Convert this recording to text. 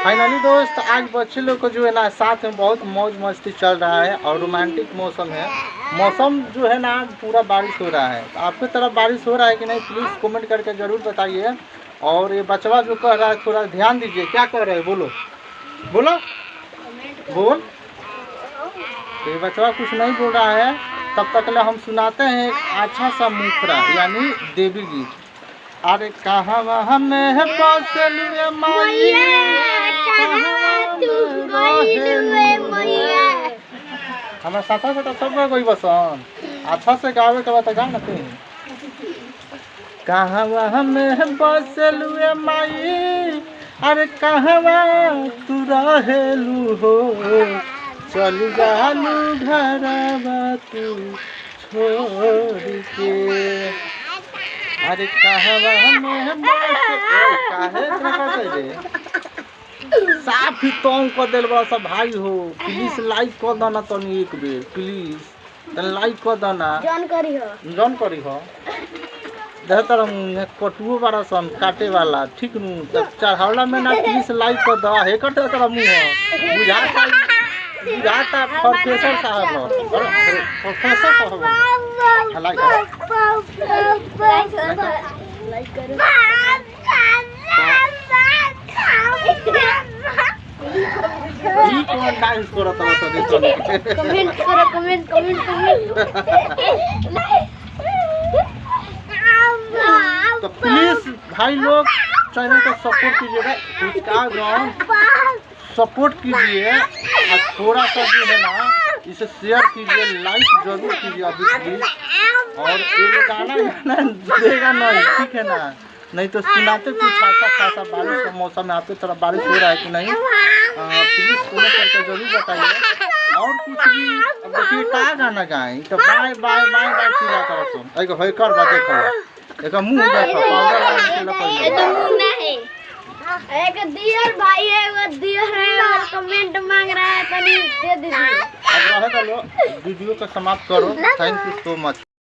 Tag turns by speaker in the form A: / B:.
A: Finally दोस्त आज बच्चे लोग को जो है ना साथ में बहुत मौज मस्ती चल रहा है और रोमांटिक मौसम है। मौसम जो है ना आज पूरा बारिश हो रहा है। तो आपकी तरफ बारिश हो रहा है कि नहीं प्लीज़ कमेंट करके ज़रूर बताइए। और ये बचवा जो कह रहा है थोड़ा ध्यान दीजिए, क्या कह रहे हैं बोलो बोलो बोल। तो ये बचवा कुछ नहीं बोल रहा है। तब तक हम सुनाते हैं एक अच्छा सा मुखरा यानी देवी गीत। अरे कहाँ वहाँ में है बसलुए माई, हमारा साथा साथा सब कोई बसन अच्छा से गावे के बता गा ना तुम। कहाँ वहाँ में है बसलुए माई, अरे कहाँ तू रहेलू हो, चल जालू घरवा तू छोड़ के। अरे कहवा में साफ ही तंग कर दिल बड़ा सा भाई हो। प्लीज लाइक कर देना तनी एक बेर प्लीज लाइक कर देना। जॉन करी हो देख तर कटुओ बड़ा सन काटे वाला ठीक नु तब चढ़ावला में ना प्लीज लाइक कर दो। हे कटे तेरा मुंह बुझाता प्रोफेसर साहब प्रोफेसर साहब लाइक करो। डांस करो कमेंट तो प्लीज भाई लोग चैनल को सपोर्ट कीजिएगा, सपोर्ट कीजिए और थोड़ा सा जो है ना इसे शेयर कीजिए, लाइक जरूर कीजिए अभी प्लीज। और एक गाना देगा नहीं ठीक है ना, नहीं तो सुनाते कुछ अच्छा खासा। बारिश का मौसम में आपकी तरफ बारिश हो रहा है कि नहीं प्लीज कमेंट करके जरूर बताइए। और कुछ भी देखिए क्या गाना गाएं तो बाय बाय बाय बाय चिल्ला कर सुन एक होय कर बा देखो एक मुंह देखो पाउडर लगा के
B: तो मुंह नहीं एक डियर भाई है वो डियर है और कमेंट मांग रहा है तनी दे दीजिए।
A: अब रहे तो लो वीडियो को समाप्त करो। Thank you so much.